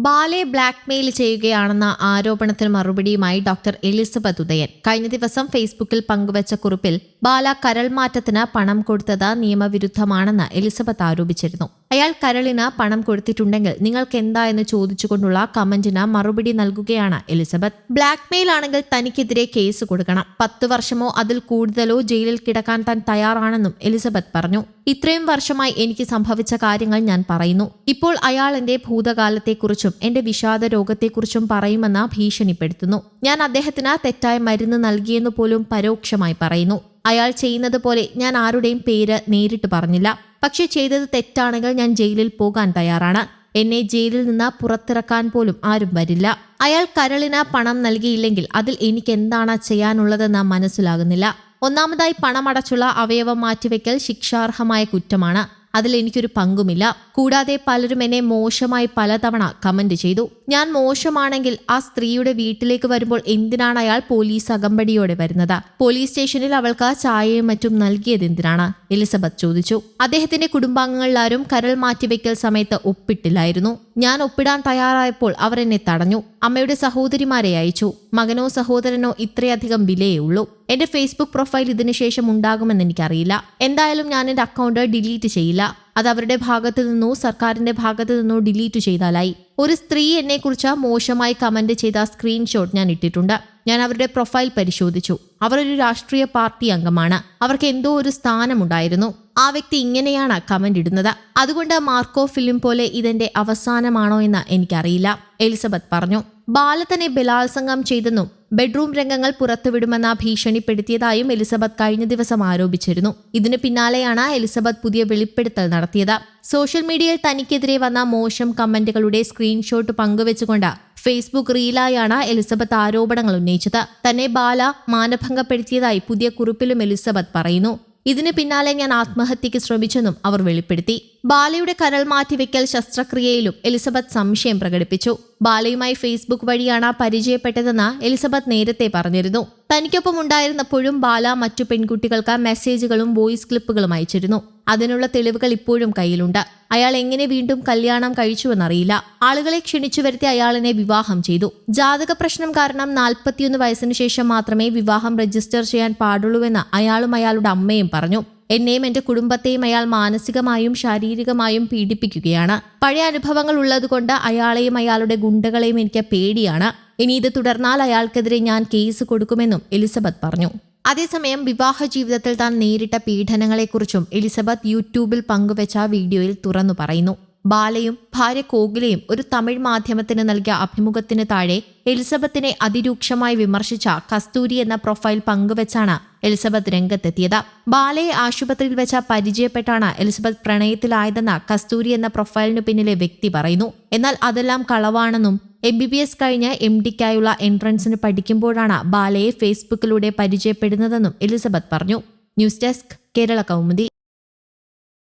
ബാലയെ blackmail ചെയ്യുകയാണെന്ന ആരോപണത്തിന് മറുപടിയുമായി doctor Elizabeth Udayan കഴിഞ്ഞ ദിവസം ഫേസ്ബുക്കിൽ പങ്കുവച്ച കുറിപ്പിൽ ബാല കരൾ മാറ്റത്തിന് പണം കൊടുത്തത് നിയമവിരുദ്ധമാണെന്ന് എലിസബത്ത് ആരോപിച്ചിരുന്നു. അയാൾ കരളിന് പണം കൊടുത്തിട്ടുണ്ടെങ്കിൽ നിങ്ങൾക്ക് എന്താ എന്ന് ചോദിച്ചുകൊണ്ടുള്ള കമന്റിന് മറുപടി നൽകുകയാണ് എലിസബത്ത്. ബ്ലാക്ക്മെയിൽ ആണെങ്കിൽ തനിക്കെതിരെ കേസ് കൊടുക്കണം. 10 വർഷമോ അതിൽ കൂടുതലോ ജയിലിൽ കിടക്കാൻ താൻ തയ്യാറാണെന്നും എലിസബത്ത് പറഞ്ഞു. ഇത്രയും വർഷമായി എനിക്ക് സംഭവിച്ച കാര്യങ്ങൾ ഞാൻ പറയുന്നു. ഇപ്പോൾ അയാൾ എന്റെ ഭൂതകാലത്തെക്കുറിച്ചും എന്റെ വിഷാദ രോഗത്തെക്കുറിച്ചും പറയുമെന്ന് ഭീഷണിപ്പെടുത്തുന്നു. ഞാൻ അദ്ദേഹത്തിന് തെറ്റായ മരുന്ന് നൽകിയെന്നു പോലും പരോക്ഷമായി പറയുന്നു. അയാൾ ചെയ്യുന്നത് പോലെ ഞാൻ ആരുടെയും പേര് നേരിട്ട് പറഞ്ഞില്ല. പക്ഷെ ചെയ്തത് തെറ്റാണെങ്കിൽ ഞാൻ ജയിലിൽ പോകാൻ തയ്യാറാണ്. എന്നെ ജയിലിൽ നിന്ന് പുറത്തിറക്കാൻ പോലും ആരും വരില്ല. അയാൾ കരളിന് പണം നൽകിയില്ലെങ്കിൽ അതിൽ എനിക്ക് എന്താണ് ചെയ്യാനുള്ളതെന്ന് മനസ്സിലാകുന്നില്ല. ഒന്നാമതായി പണമടച്ചുള്ള അവയവം മാറ്റിവെക്കൽ ശിക്ഷാർഹമായ കുറ്റമാണ്. അതിൽ എനിക്കൊരു പങ്കുമില്ല. കൂടാതെ പലരും എന്നെ മോശമായി പലതവണ കമന്റ് ചെയ്തു. ഞാൻ മോശമാണെങ്കിൽ ആ സ്ത്രീയുടെ വീട്ടിലേക്ക് വരുമ്പോൾ എന്തിനാണ് അയാൾ പോലീസ് അകമ്പടിയോടെ വരുന്നത്? പോലീസ് സ്റ്റേഷനിൽ അവൾക്ക് ചായയും മറ്റും നൽകിയത് എന്തിനാണ്? എലിസബത്ത് ചോദിച്ചു. അദ്ദേഹത്തിന്റെ കുടുംബാംഗങ്ങളിലാരും കരൾ മാറ്റിവെക്കൽ സമയത്ത് ഒപ്പിട്ടില്ലായിരുന്നു. ഞാൻ ഒപ്പിടാൻ തയ്യാറായപ്പോൾ അവർ എന്നെ തടഞ്ഞു. അമ്മയുടെ സഹോദരിമാരെ അയച്ചു. മകനോ സഹോദരനോ ഇത്രയധികം വിലയേ ഉള്ളൂ. എന്റെ ഫേസ്ബുക്ക് പ്രൊഫൈൽ ഇതിനുശേഷം ഉണ്ടാകുമെന്ന് എനിക്കറിയില്ല. എന്തായാലും ഞാൻ എന്റെ അക്കൗണ്ട് ഡിലീറ്റ് ചെയ്യില്ല. അത് അവരുടെ ഭാഗത്തു നിന്നോ സർക്കാരിന്റെ ഭാഗത്തു നിന്നോ ഡിലീറ്റ് ചെയ്താലായി. ഒരു സ്ത്രീ എന്നെക്കുറിച്ച് മോശമായി കമന്റ് ചെയ്ത സ്ക്രീൻഷോട്ട് ഞാൻ ഇട്ടിട്ടുണ്ട്. ഞാൻ അവരുടെ പ്രൊഫൈൽ പരിശോധിച്ചു. അവർ ഒരു രാഷ്ട്രീയ പാർട്ടി അംഗമാണ്. അവർക്ക് എന്തോ ഒരു സ്ഥാനമുണ്ടായിരുന്നു. ആ വ്യക്തി ഇങ്ങനെയാണ് കമന്റ് ഇടുന്നത്. അതുകൊണ്ട് മാർക്കോ ഫിലിം പോലെ ഇതെന്റെ അവസാനമാണോ എന്ന് എനിക്കറിയില്ല, എലിസബത്ത് പറഞ്ഞു. ബാല തന്നെ ബലാത്സംഗം ചെയ്തെന്നും ബെഡ്റൂം രംഗങ്ങൾ പുറത്തുവിടുമെന്ന ഭീഷണിപ്പെടുത്തിയതായും എലിസബത്ത് കഴിഞ്ഞ ദിവസം ആരോപിച്ചിരുന്നു. ഇതിന് പിന്നാലെയാണ് എലിസബത്ത് പുതിയ വെളിപ്പെടുത്തൽ നടത്തിയത്. സോഷ്യൽ മീഡിയയിൽ തനിക്കെതിരെ വന്ന മോശം കമന്റുകളുടെ സ്ക്രീൻഷോട്ട് പങ്കുവെച്ചുകൊണ്ട് ഫേസ്ബുക്ക് റീലായാണ് എലിസബത്ത് ആരോപണങ്ങൾ ഉന്നയിച്ചത്. തന്നെ ബാല മാനഭംഗപ്പെടുത്തിയതായി പുതിയ കുറിപ്പിലും എലിസബത്ത് പറയുന്നു. ഇതിന് പിന്നാലെ ഞാൻ ആത്മഹത്യക്ക് ശ്രമിച്ചെന്നും അവർ വെളിപ്പെടുത്തി. ബാലയുടെ കരൾ മാറ്റിവെക്കൽ ശസ്ത്രക്രിയയിലും എലിസബത്ത് സംശയം പ്രകടിപ്പിച്ചു. ബാലയുമായി ഫേസ്ബുക്ക് വഴിയാണ് പരിചയപ്പെട്ടതെന്ന് എലിസബത്ത് നേരത്തെ പറഞ്ഞിരുന്നു. തനിക്കൊപ്പം ഉണ്ടായിരുന്നപ്പോഴും ബാല മറ്റു പെൺകുട്ടികൾക്ക് മെസ്സേജുകളും വോയിസ് ക്ലിപ്പുകളും അയച്ചിരുന്നു. അതിനുള്ള തെളിവുകൾ ഇപ്പോഴും കയ്യിലുണ്ട്. അയാൾ എങ്ങനെ വീണ്ടും കല്യാണം കഴിച്ചുവെന്നറിയില്ല. ആളുകളെ ക്ഷണിച്ചു വരുത്തി അയാളിനെ വിവാഹം ചെയ്തു. ജാതക പ്രശ്നം കാരണം 41 വയസ്സിന് ശേഷം മാത്രമേ വിവാഹം രജിസ്റ്റർ ചെയ്യാൻ പാടുള്ളൂവെന്ന് അയാളും അയാളുടെ അമ്മയും പറഞ്ഞു. എന്നെയും എന്റെ കുടുംബത്തെയും അയാൾ മാനസികമായും ശാരീരികമായും പീഡിപ്പിക്കുകയാണ്. പഴയ അനുഭവങ്ങൾ ഉള്ളതുകൊണ്ട് അയാളെയും അയാളുടെ ഗുണ്ടകളെയും എനിക്ക് പേടിയാണ്. ഇനി ഇത് തുടർന്നാൽ അയാൾക്കെതിരെ ഞാൻ കേസ് കൊടുക്കുമെന്നും എലിസബത്ത് പറഞ്ഞു. അതേസമയം വിവാഹ ജീവിതത്തിൽ താൻ നേരിട്ട പീഡനങ്ങളെക്കുറിച്ചും എലിസബത്ത് യൂട്യൂബിൽ പങ്കുവച്ച വീഡിയോയിൽ തുറന്നു പറയുന്നു. ബാലയും ഭാര്യ കോകിലയും ഒരു തമിഴ് മാധ്യമത്തിന് നൽകിയ അഭിമുഖത്തിന് താഴെ എലിസബത്തിനെ അതിരൂക്ഷമായി വിമർശിച്ച കസ്തൂരി എന്ന പ്രൊഫൈൽ പങ്കുവച്ചാണ് എലിസബത്ത് രംഗത്തെത്തിയത്. ബാലയെ ആശുപത്രിയിൽ വെച്ച പരിചയപ്പെട്ടാണ് എലിസബത്ത് പ്രണയത്തിലായതെന്ന് കസ്തൂരി എന്ന പ്രൊഫൈലിനു പിന്നിലെ വ്യക്തി പറയുന്നു. എന്നാൽ അതെല്ലാം കളവാണെന്നും MBBS കഴിഞ്ഞ് MDക്കായുള്ള എൻട്രൻസിന് പഠിക്കുമ്പോഴാണ് ബാലയെ ഫേസ്ബുക്കിലൂടെ പരിചയപ്പെടുന്നതെന്നും എലിസബത്ത് പറഞ്ഞു. News desk, Kerala Kaumudi.